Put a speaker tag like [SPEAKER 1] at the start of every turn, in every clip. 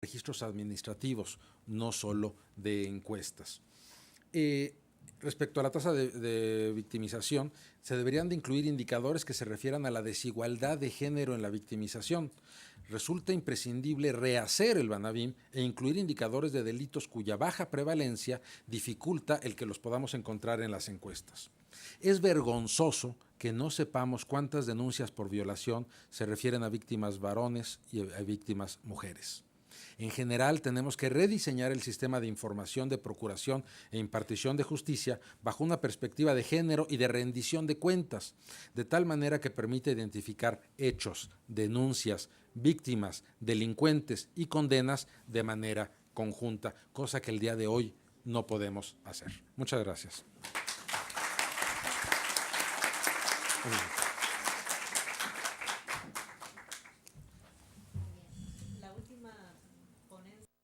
[SPEAKER 1] registros administrativos, no solo de encuestas. Respecto a la tasa de victimización, se deberían de incluir indicadores que se refieran a la desigualdad de género en la victimización. Resulta imprescindible rehacer el Banabim e incluir indicadores de delitos cuya baja prevalencia dificulta el que los podamos encontrar en las encuestas. Es vergonzoso que no sepamos cuántas denuncias por violación se refieren a víctimas varones y a víctimas mujeres. En general, tenemos que rediseñar el sistema de información de procuración e impartición de justicia bajo una perspectiva de género y de rendición de cuentas, de tal manera que permita identificar hechos, denuncias, víctimas, delincuentes y condenas de manera conjunta, cosa que el día de hoy no podemos hacer. Muchas gracias.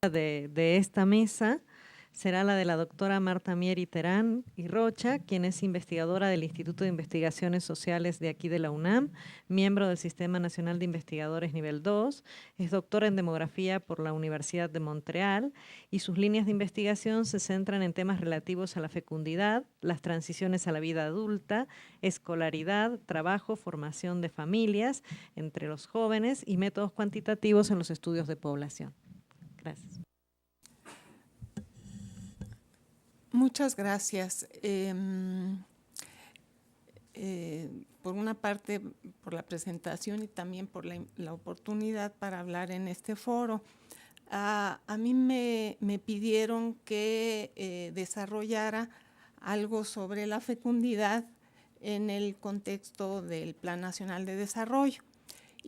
[SPEAKER 2] De esta mesa será la de la doctora Marta Mieri Terán y Rocha, quien es investigadora del Instituto de Investigaciones Sociales de aquí de la UNAM, miembro del Sistema Nacional de Investigadores Nivel 2, es doctora en Demografía por la Universidad de Montreal y sus líneas de investigación se centran en temas relativos a la fecundidad, las transiciones a la vida adulta, escolaridad, trabajo, formación de familias entre los jóvenes y métodos cuantitativos en los estudios de población. Gracias.
[SPEAKER 3] Muchas gracias. Por una parte, por la presentación y también por la oportunidad para hablar en este foro. A mí me pidieron que desarrollara algo sobre la fecundidad en el contexto del Plan Nacional de Desarrollo.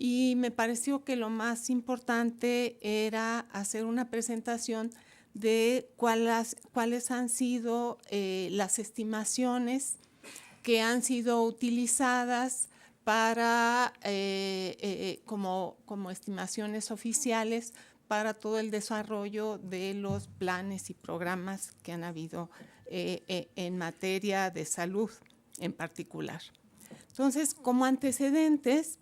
[SPEAKER 3] Y me pareció que lo más importante era hacer una presentación de cuáles han sido las estimaciones que han sido utilizadas para, como estimaciones oficiales para todo el desarrollo de los planes y programas que han habido en materia de salud en particular. Entonces, como antecedentes,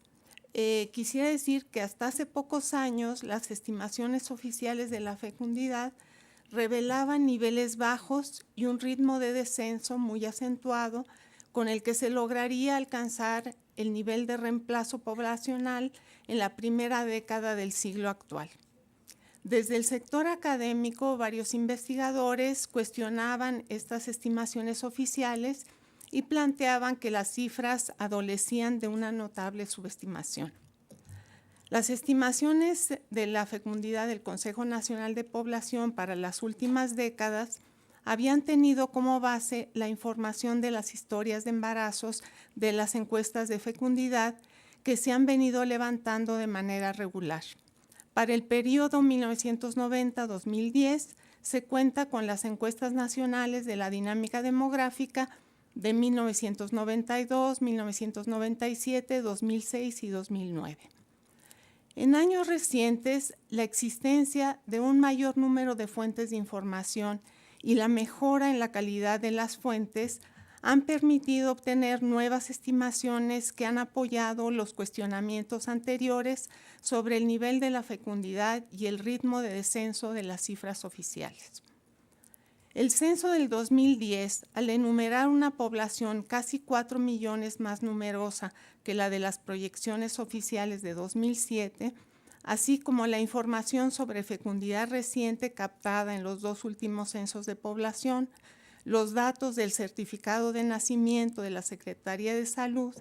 [SPEAKER 3] quisiera decir que hasta hace pocos años las estimaciones oficiales de la fecundidad revelaban niveles bajos y un ritmo de descenso muy acentuado con el que se lograría alcanzar el nivel de reemplazo poblacional en la primera década del siglo actual. Desde el sector académico, varios investigadores cuestionaban estas estimaciones oficiales y planteaban que las cifras adolecían de una notable subestimación. Las estimaciones de la fecundidad del Consejo Nacional de Población para las últimas décadas habían tenido como base la información de las historias de embarazos de las encuestas de fecundidad que se han venido levantando de manera regular. Para el periodo 1990-2010 se cuenta con las encuestas nacionales de la dinámica demográfica de 1992, 1997, 2006 y 2009. En años recientes, la existencia de un mayor número de fuentes de información y la mejora en la calidad de las fuentes han permitido obtener nuevas estimaciones que han apoyado los cuestionamientos anteriores sobre el nivel de la fecundidad y el ritmo de descenso de las cifras oficiales. El censo del 2010, al enumerar una población casi 4 millones más numerosa que la de las proyecciones oficiales de 2007, así como la información sobre fecundidad reciente captada en los dos últimos censos de población, los datos del certificado de nacimiento de la Secretaría de Salud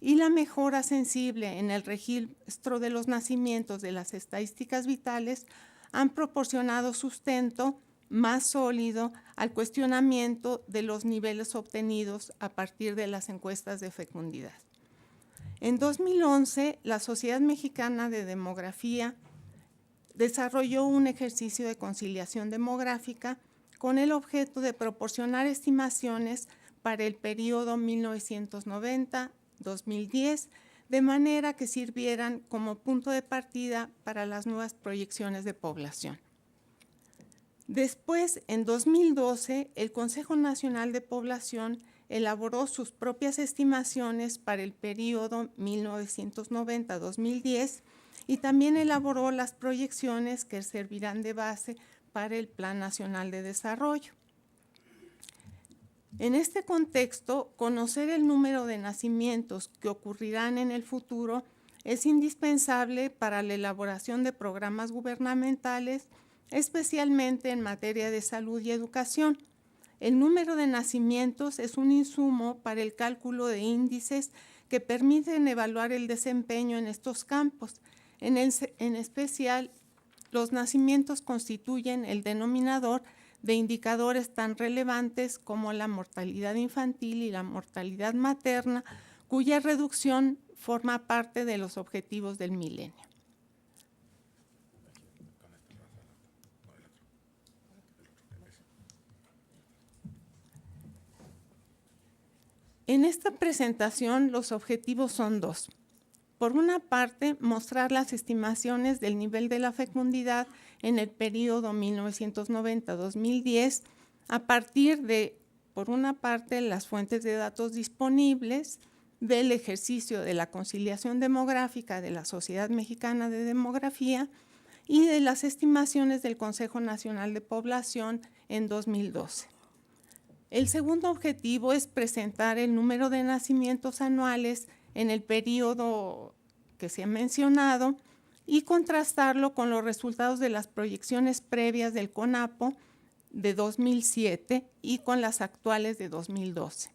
[SPEAKER 3] y la mejora sensible en el registro de los nacimientos de las estadísticas vitales han proporcionado sustento más sólido al cuestionamiento de los niveles obtenidos a partir de las encuestas de fecundidad. En 2011, la Sociedad Mexicana de Demografía desarrolló un ejercicio de conciliación demográfica con el objeto de proporcionar estimaciones para el periodo 1990-2010, de manera que sirvieran como punto de partida para las nuevas proyecciones de población. Después, en 2012, el Consejo Nacional de Población elaboró sus propias estimaciones para el periodo 1990-2010, y también elaboró las proyecciones que servirán de base para el Plan Nacional de Desarrollo. En este contexto, conocer el número de nacimientos que ocurrirán en el futuro es indispensable para la elaboración de programas gubernamentales, especialmente en materia de salud y educación. El número de nacimientos es un insumo para el cálculo de índices que permiten evaluar el desempeño en estos campos. En especial, los nacimientos constituyen el denominador de indicadores tan relevantes como la mortalidad infantil y la mortalidad materna, cuya reducción forma parte de los objetivos del milenio. En esta presentación, los objetivos son dos. Por una parte, mostrar las estimaciones del nivel de la fecundidad en el periodo 1990-2010 a partir de, por una parte, las fuentes de datos disponibles, del ejercicio de la conciliación demográfica de la Sociedad Mexicana de Demografía y de las estimaciones del Consejo Nacional de Población en 2012. El segundo objetivo es presentar el número de nacimientos anuales en el periodo que se ha mencionado y contrastarlo con los resultados de las proyecciones previas del CONAPO de 2007 y con las actuales de 2012.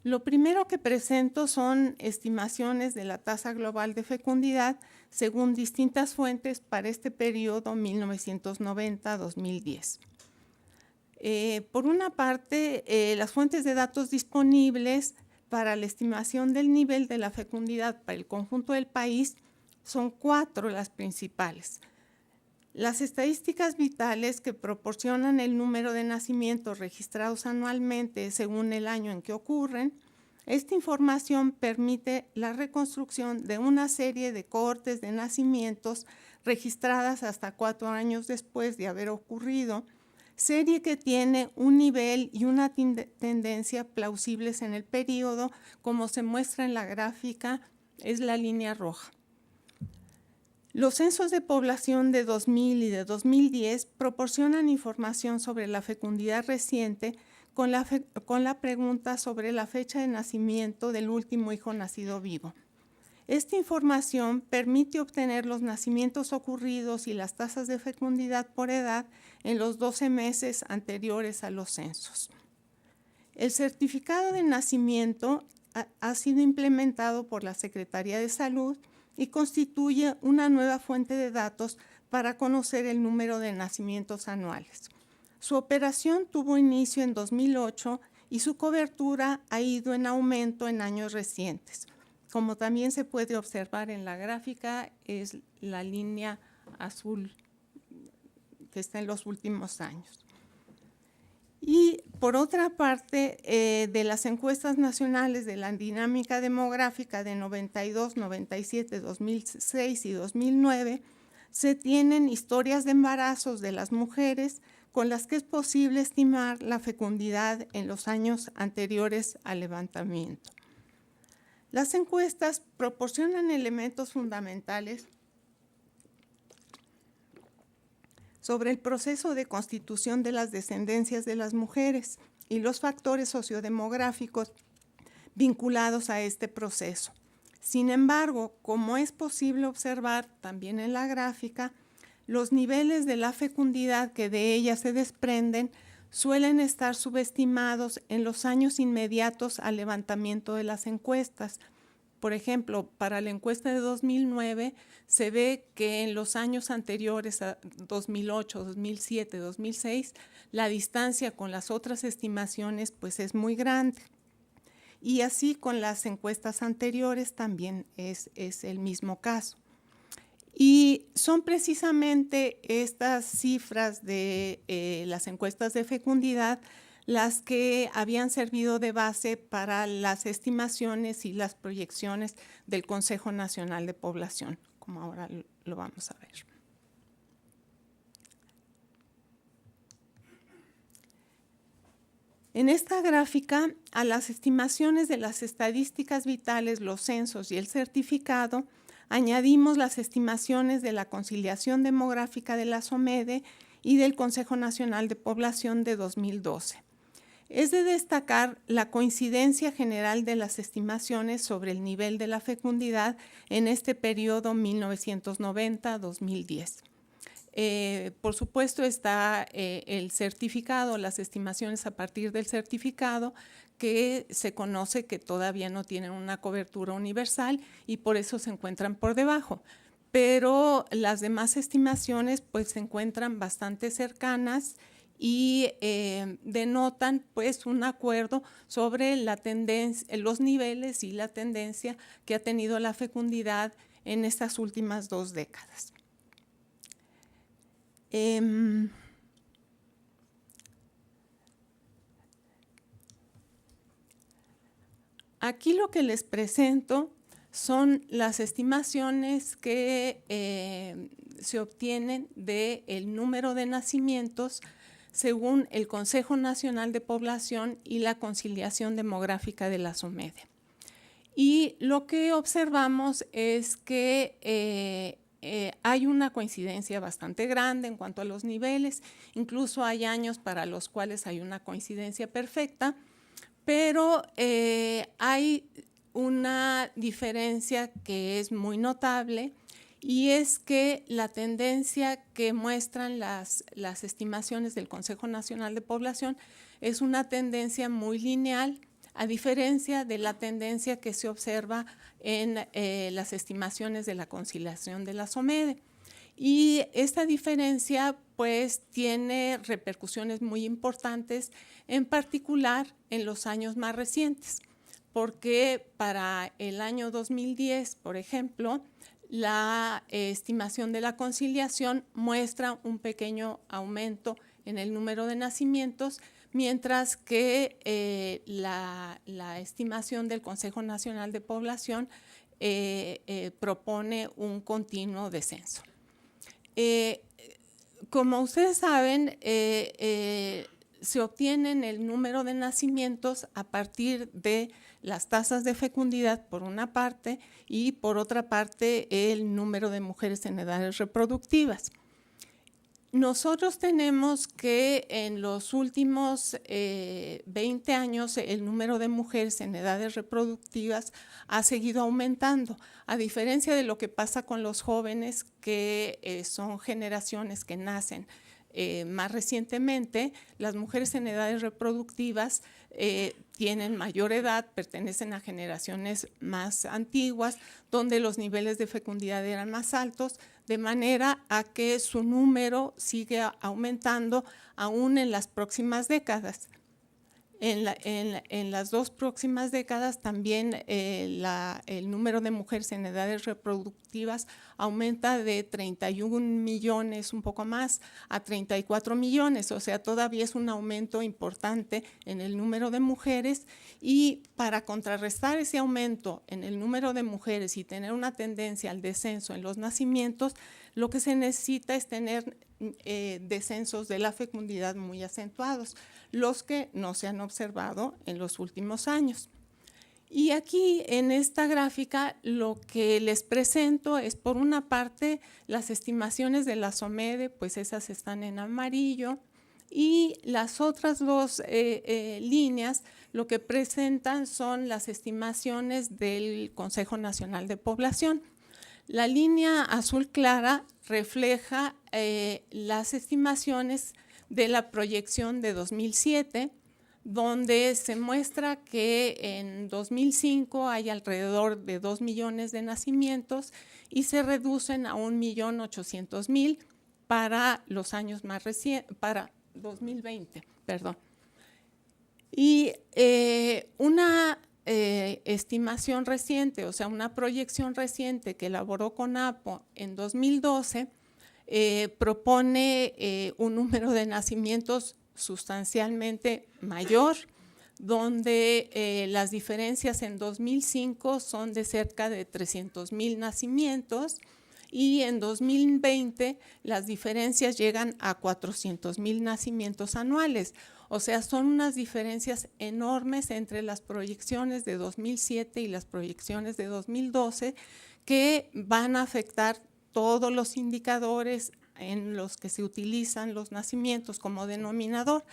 [SPEAKER 3] Lo primero que presento son estimaciones de la tasa global de fecundidad según distintas fuentes para este periodo 1990-2010. Por una parte, las fuentes de datos disponibles para la estimación del nivel de la fecundidad para el conjunto del país son 4 las principales. Las estadísticas vitales que proporcionan el número de nacimientos registrados anualmente según el año en que ocurren. Esta información permite la reconstrucción de una serie de cohortes de nacimientos registradas hasta 4 años después de haber ocurrido, serie que tiene un nivel y una tendencia plausibles en el periodo, como se muestra en la gráfica, es la línea roja. Los censos de población de 2000 y de 2010 proporcionan información sobre la fecundidad reciente con la pregunta sobre la fecha de nacimiento del último hijo nacido vivo. Esta información permite obtener los nacimientos ocurridos y las tasas de fecundidad por edad en los 12 meses anteriores a los censos. El certificado de nacimiento ha sido implementado por la Secretaría de Salud y constituye una nueva fuente de datos para conocer el número de nacimientos anuales. Su operación tuvo inicio en 2008 y su cobertura ha ido en aumento en años recientes. Como también se puede observar en la gráfica, es la línea azul que está en los últimos años. Y por otra parte, de las encuestas nacionales de la dinámica demográfica de 92, 97, 2006 y 2009, se tienen historias de embarazos de las mujeres con las que es posible estimar la fecundidad en los años anteriores al levantamiento. Las encuestas proporcionan elementos fundamentales sobre el proceso de constitución de las descendencias de las mujeres y los factores sociodemográficos vinculados a este proceso. Sin embargo, como es posible observar también en la gráfica, los niveles de la fecundidad que de ella se desprenden suelen estar subestimados en los años inmediatos al levantamiento de las encuestas. Por ejemplo, para la encuesta de 2009 se ve que en los años anteriores a 2008, 2007, 2006, la distancia con las otras estimaciones pues es muy grande. Y así con las encuestas anteriores también es el mismo caso. Y son precisamente estas cifras de las encuestas de fecundidad las que habían servido de base para las estimaciones y las proyecciones del Consejo Nacional de Población, como ahora lo vamos a ver. En esta gráfica, a las estimaciones de las estadísticas vitales, los censos y el certificado, añadimos las estimaciones de la conciliación demográfica de la SOMEDE y del Consejo Nacional de Población de 2012. Es de destacar la coincidencia general de las estimaciones sobre el nivel de la fecundidad en este periodo 1990-2010. Por supuesto está el certificado, las estimaciones a partir del certificado, que se conoce que todavía no tienen una cobertura universal y por eso se encuentran por debajo. Pero las demás estimaciones pues se encuentran bastante cercanas y denotan pues un acuerdo sobre la tendencia, los niveles y la tendencia que ha tenido la fecundidad en estas últimas 2 décadas. Aquí lo que les presento son las estimaciones que se obtienen del número de nacimientos según el Consejo Nacional de Población y la conciliación demográfica de la SOMEDE. Y lo que observamos es que hay una coincidencia bastante grande en cuanto a los niveles, incluso hay años para los cuales hay una coincidencia perfecta, pero hay una diferencia que es muy notable y es que la tendencia que muestran las estimaciones del Consejo Nacional de Población es una tendencia muy lineal, a diferencia de la tendencia que se observa en las estimaciones de la conciliación de la SOMEDE. Y esta diferencia pues tiene repercusiones muy importantes, en particular en los años más recientes, porque para el año 2010, por ejemplo, la estimación de la conciliación muestra un pequeño aumento en el número de nacimientos, mientras que la estimación del Consejo Nacional de Población propone un continuo descenso. Como ustedes saben, se obtienen el número de nacimientos a partir de las tasas de fecundidad por una parte y por otra parte el número de mujeres en edades reproductivas. Nosotros tenemos que en los últimos 20 años el número de mujeres en edades reproductivas ha seguido aumentando, a diferencia de lo que pasa con los jóvenes, que son generaciones que nacen más recientemente. Las mujeres en edades reproductivas tienen mayor edad, pertenecen a generaciones más antiguas, donde los niveles de fecundidad eran más altos, de manera a que su número sigue aumentando aún en las próximas décadas. En las 2 próximas décadas también el número de mujeres en edades reproductivas aumenta de 31 millones, un poco más, a 34 millones, o sea, todavía es un aumento importante en el número de mujeres, y para contrarrestar ese aumento en el número de mujeres y tener una tendencia al descenso en los nacimientos, lo que se necesita es tener descensos de la fecundidad muy acentuados, los que no se han observado en los últimos años. Y aquí en esta gráfica lo que les presento es, por una parte, las estimaciones de la SOMEDE, pues esas están en amarillo, y las otras 2 líneas lo que presentan son las estimaciones del Consejo Nacional de Población. La línea azul clara refleja las estimaciones de la proyección de 2007, donde se muestra que en 2005 hay alrededor de 2 millones de nacimientos y se reducen a 1.800.000 para los años más recientes, para 2020, perdón. Y una estimación reciente, o sea, una proyección reciente que elaboró CONAPO en 2012, propone un número de nacimientos sustancialmente mayor, donde las diferencias en 2005 son de cerca de 300.000 nacimientos y en 2020 las diferencias llegan a 400.000 nacimientos anuales. O sea, son unas diferencias enormes entre las proyecciones de 2007 y las proyecciones de 2012 que van a afectar todos los indicadores en los que se utilizan los nacimientos como denominador,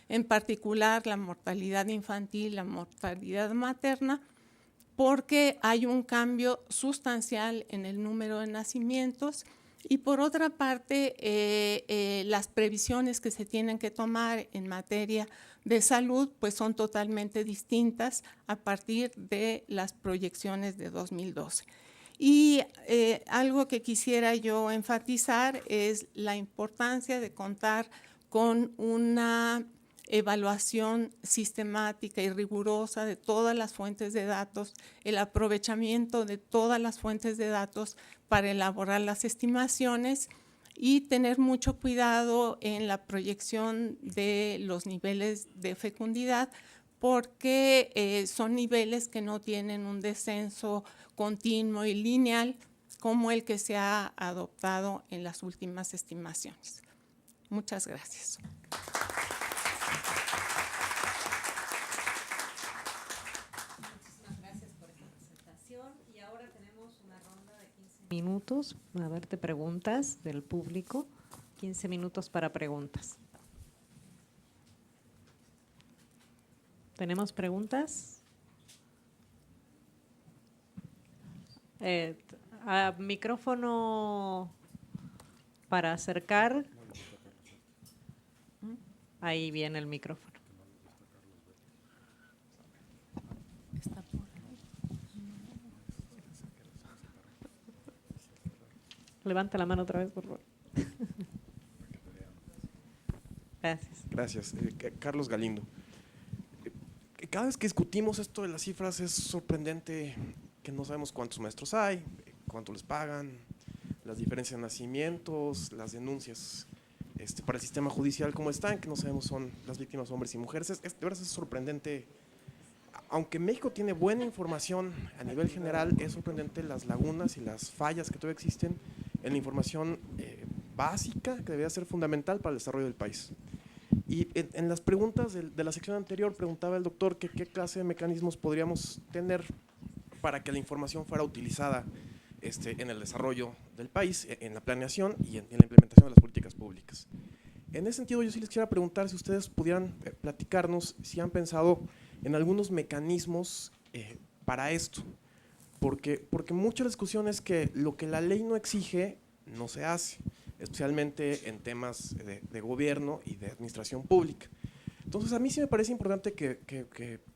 [SPEAKER 3] en particular la mortalidad infantil, la mortalidad materna, porque hay un cambio sustancial en el número de nacimientos. Y por otra parte, las previsiones que se tienen que tomar en materia de salud pues son totalmente distintas a partir de las proyecciones de 2012. Y algo que quisiera yo enfatizar es la importancia de contar con una evaluación sistemática y rigurosa de todas las fuentes de datos, el aprovechamiento de todas las fuentes de datos para elaborar las estimaciones y tener mucho cuidado en la proyección de los niveles de fecundidad, porque son niveles que no tienen un descenso continuo y lineal como el que se ha adoptado en las últimas estimaciones. Muchas gracias.
[SPEAKER 2] Y ahora tenemos una ronda de 15 minutos. A ver, te preguntas del público. 15 minutos para preguntas. ¿Tenemos preguntas? Micrófono para acercar. Ahí viene el micrófono. Levanta la mano otra vez, por favor. Gracias.
[SPEAKER 4] Gracias. Carlos Galindo. Cada vez que discutimos esto de las cifras es sorprendente que no sabemos cuántos maestros hay, cuánto les pagan, las diferencias de nacimientos, las denuncias para el sistema judicial como están, que no sabemos son las víctimas hombres y mujeres. De verdad es sorprendente. Aunque México tiene buena información a nivel general, es sorprendente las lagunas y las fallas que todavía existen en la información básica que debería ser fundamental para el desarrollo del país. Y en las preguntas de la sección anterior preguntaba el doctor que qué clase de mecanismos podríamos tener para que la información fuera utilizada en el desarrollo del país, en la planeación y en la implementación de las políticas públicas. En ese sentido, yo sí les quisiera preguntar si ustedes pudieran platicarnos si han pensado en algunos mecanismos para esto, porque mucha discusión es que lo que la ley no exige no se hace, especialmente en temas de gobierno y de administración pública. Entonces, a mí sí me parece importante que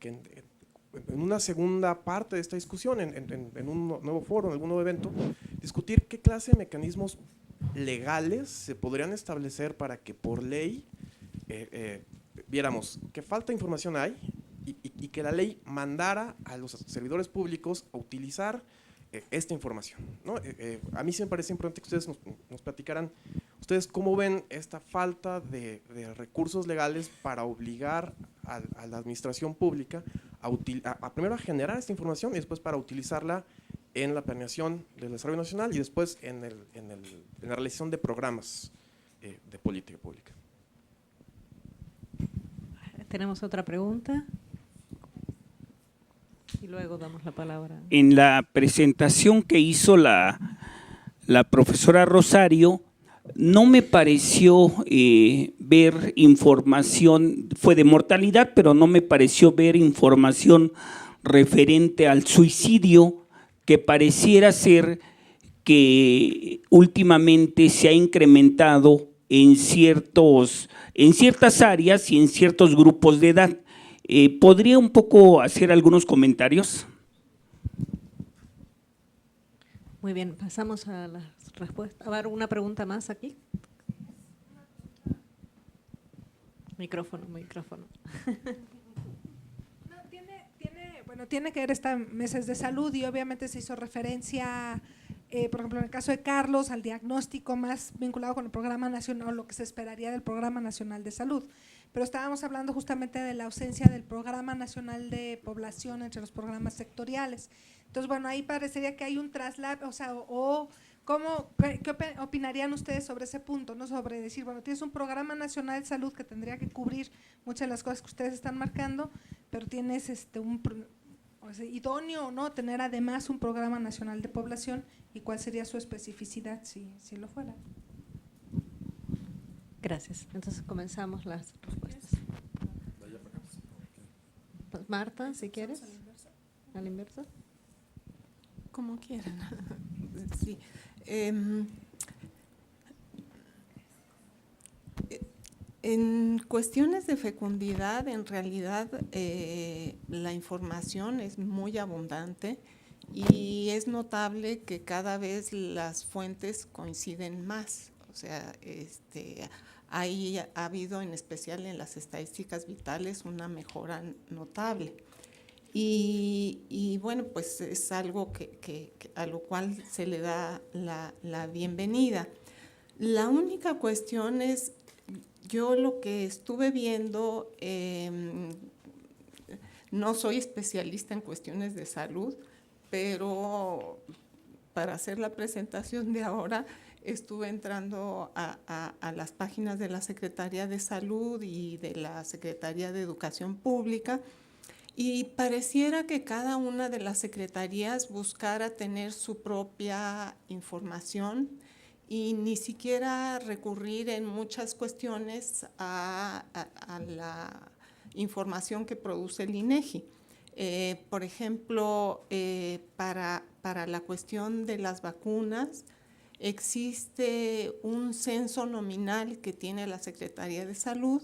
[SPEAKER 4] en una segunda parte de esta discusión, en un nuevo foro, en algún nuevo evento, discutir qué clase de mecanismos legales se podrían establecer para que por ley viéramos qué falta de información hay y que la ley mandara a los servidores públicos a utilizar esta información, ¿no? A mí sí me parece importante que ustedes nos platicaran, ustedes cómo ven esta falta de recursos legales para obligar a la administración pública primero a generar esta información y después para utilizarla en la planeación del desarrollo nacional y después en la realización de programas de política pública.
[SPEAKER 2] Tenemos otra pregunta. Y luego damos la palabra.
[SPEAKER 5] En la presentación que hizo la profesora Rosario, no me pareció ver información, fue de mortalidad, pero no me pareció ver información referente al suicidio, que pareciera ser que últimamente se ha incrementado en ciertas áreas y en ciertos grupos de edad. ¿Podría un poco hacer algunos comentarios?
[SPEAKER 2] Muy bien, pasamos a las respuestas. A ver, una pregunta más aquí. Micrófono.
[SPEAKER 6] Tiene que ver esta meses de salud y obviamente se hizo referencia, por ejemplo, en el caso de Carlos, al diagnóstico más vinculado con el Programa Nacional, lo que se esperaría del Programa Nacional de Salud. Pero estábamos hablando justamente de la ausencia del Programa Nacional de Población entre los programas sectoriales. Entonces, bueno, ahí parecería que hay un traslado, o ¿Qué opinarían ustedes sobre ese punto, ¿no? Sobre decir, bueno, tienes un programa nacional de salud que tendría que cubrir muchas de las cosas que ustedes están marcando, pero tienes idóneo o no tener además un programa nacional de población, y cuál sería su especificidad si lo fuera.
[SPEAKER 2] Gracias. Entonces comenzamos las respuestas. Marta, si quieres. ¿A la inversa?
[SPEAKER 3] Como quieran. Sí. En cuestiones de fecundidad, en realidad la información es muy abundante y es notable que cada vez las fuentes coinciden más. O sea, ha habido, en especial en las estadísticas vitales, una mejora notable. Y bueno, pues es algo a lo cual se le da la bienvenida. La única cuestión es, yo lo que estuve viendo, no soy especialista en cuestiones de salud, pero para hacer la presentación de ahora estuve entrando a las páginas de la Secretaría de Salud y de la Secretaría de Educación Pública, y pareciera que cada una de las secretarías buscara tener su propia información y ni siquiera recurrir en muchas cuestiones a la información que produce el INEGI. Por ejemplo, para la cuestión de las vacunas, existe un censo nominal que tiene la Secretaría de Salud,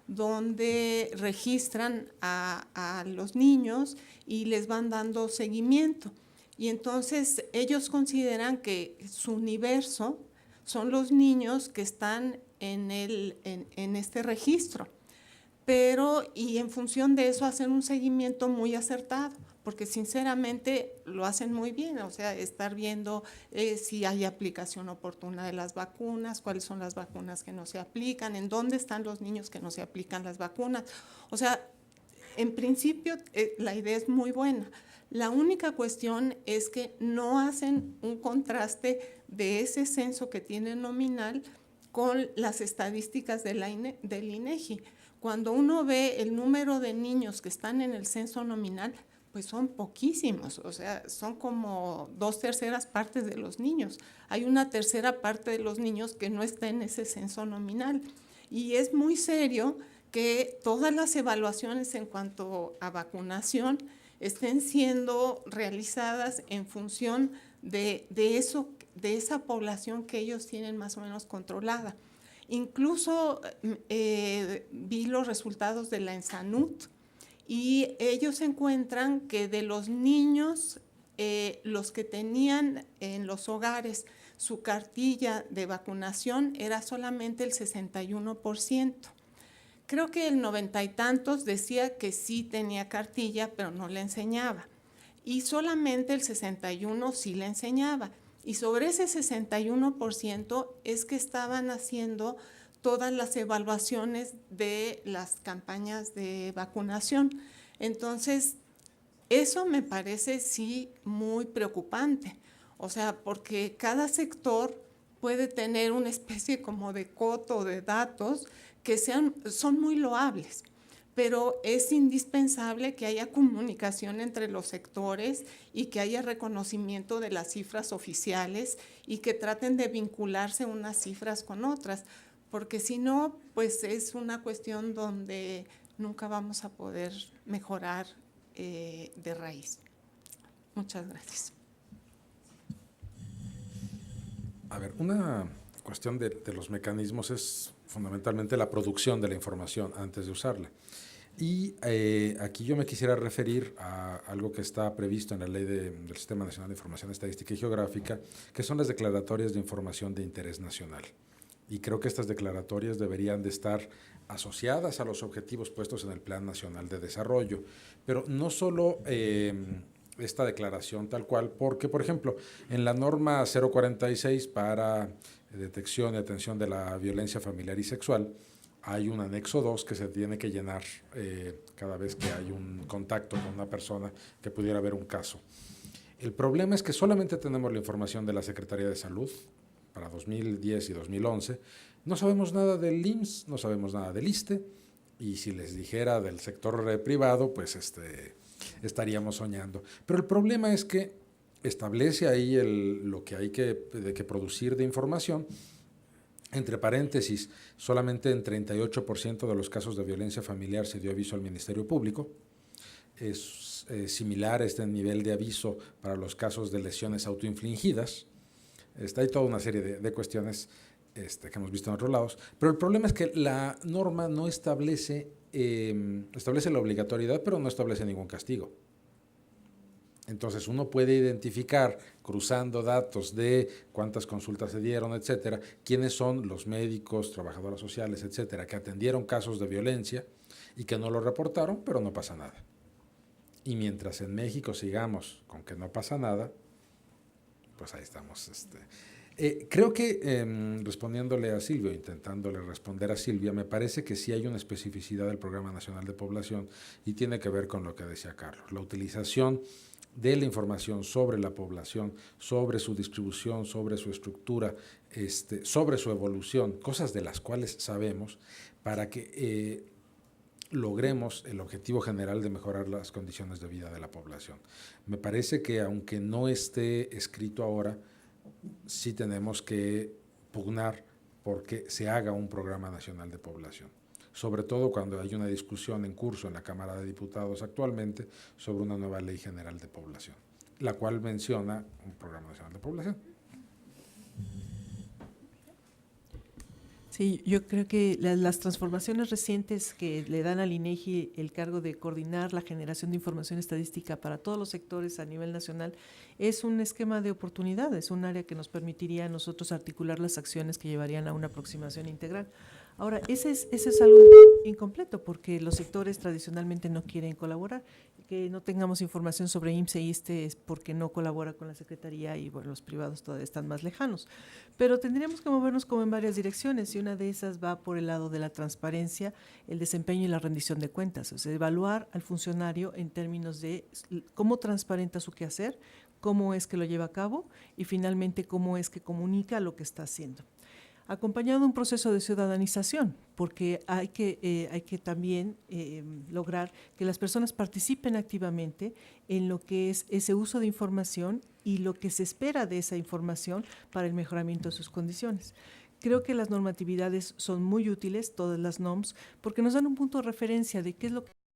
[SPEAKER 3] donde registran a los niños y les van dando seguimiento. Y entonces ellos consideran que su universo son los niños que están en este registro. Y en función de eso hacen un seguimiento muy acertado, porque sinceramente lo hacen muy bien, o sea, estar viendo si hay aplicación oportuna de las vacunas, cuáles son las vacunas que no se aplican, en dónde están los niños que no se aplican las vacunas. O sea, en principio la idea es muy buena. La única cuestión es que no hacen un contraste de ese censo que tiene nominal con las estadísticas del INEGI. Cuando uno ve el número de niños que están en el censo nominal, pues son poquísimos, o sea, son como 2/3 partes de los niños. Hay una 1/3 parte de los niños que no está en ese censo nominal. Y es muy serio que todas las evaluaciones en cuanto a vacunación estén siendo realizadas en función de esa población que ellos tienen más o menos controlada. Incluso vi los resultados de la ENSANUT y ellos encuentran que de los niños, los que tenían en los hogares su cartilla de vacunación era solamente el 61%. Creo que el 90 y tantos decía que sí tenía cartilla, pero no le enseñaba. Y solamente el 61% sí le enseñaba. Y sobre ese 61% es que estaban haciendo todas las evaluaciones de las campañas de vacunación. Entonces, eso me parece sí muy preocupante. O sea, porque cada sector puede tener una especie como de coto de datos que son muy loables, pero es indispensable que haya comunicación entre los sectores y que haya reconocimiento de las cifras oficiales y que traten de vincularse unas cifras con otras, porque si no, pues es una cuestión donde nunca vamos a poder mejorar de raíz. Muchas gracias.
[SPEAKER 1] A ver, una cuestión de los mecanismos es fundamentalmente la producción de la información antes de usarla. Y aquí yo me quisiera referir a algo que está previsto en la ley del Sistema Nacional de Información Estadística y Geográfica, que son las declaratorias de información de interés nacional. Y creo que estas declaratorias deberían de estar asociadas a los objetivos puestos en el Plan Nacional de Desarrollo, pero no solo esta declaración tal cual, porque, por ejemplo, en la norma 046 para detección y atención de la violencia familiar y sexual, hay un anexo 2 que se tiene que llenar cada vez que hay un contacto con una persona que pudiera haber un caso. El problema es que solamente tenemos la información de la Secretaría de Salud para 2010 y 2011. No sabemos nada del IMSS, no sabemos nada del ISSSTE, y si les dijera del sector privado, pues estaríamos soñando. Pero el problema es que establece ahí lo que hay que producir de información. Entre paréntesis, solamente en 38% de los casos de violencia familiar se dio aviso al Ministerio Público. Es similar este nivel de aviso para los casos de lesiones autoinfligidas. Hay toda una serie de cuestiones que hemos visto en otros lados. Pero el problema es que la norma no establece la obligatoriedad, pero no establece ningún castigo. Entonces uno puede identificar, cruzando datos de cuántas consultas se dieron, etcétera, quiénes son los médicos, trabajadoras sociales, etcétera, que atendieron casos de violencia y que no lo reportaron, pero no pasa nada. Y mientras en México sigamos con que no pasa nada, pues ahí estamos. Creo que respondiéndole a Silvio, intentándole responder a Silvia, me parece que sí hay una especificidad del Programa Nacional de Población y tiene que ver con lo que decía Carlos, la utilización de la información sobre la población, sobre su distribución, sobre su estructura, sobre su evolución, cosas de las cuales sabemos, para que logremos el objetivo general de mejorar las condiciones de vida de la población. Me parece que aunque no esté escrito ahora, sí tenemos que pugnar porque se haga un programa nacional de población, sobre todo cuando hay una discusión en curso en la Cámara de Diputados actualmente sobre una nueva Ley General de Población, la cual menciona un programa nacional de población.
[SPEAKER 7] Sí, yo creo que las transformaciones recientes que le dan al INEGI el cargo de coordinar la generación de información estadística para todos los sectores a nivel nacional es un esquema de oportunidad, es un área que nos permitiría a nosotros articular las acciones que llevarían a una aproximación integral. Ahora, ese es algo incompleto porque los sectores tradicionalmente no quieren colaborar. Que no tengamos información sobre IMSS e ISSSTE es porque no colabora con la Secretaría y bueno, los privados todavía están más lejanos. Pero tendríamos que movernos como en varias direcciones y una de esas va por el lado de la transparencia, el desempeño y la rendición de cuentas. O sea, evaluar al funcionario en términos de cómo transparenta su quehacer, cómo es que lo lleva a cabo y finalmente cómo es que comunica lo que está haciendo. Acompañado de un proceso de ciudadanización, porque hay que también lograr que las personas participen activamente en lo que es ese uso de información y lo que se espera de esa información para el mejoramiento de sus condiciones. Creo que las normatividades son muy útiles, todas las NOMs, porque nos dan un punto de referencia de qué es lo que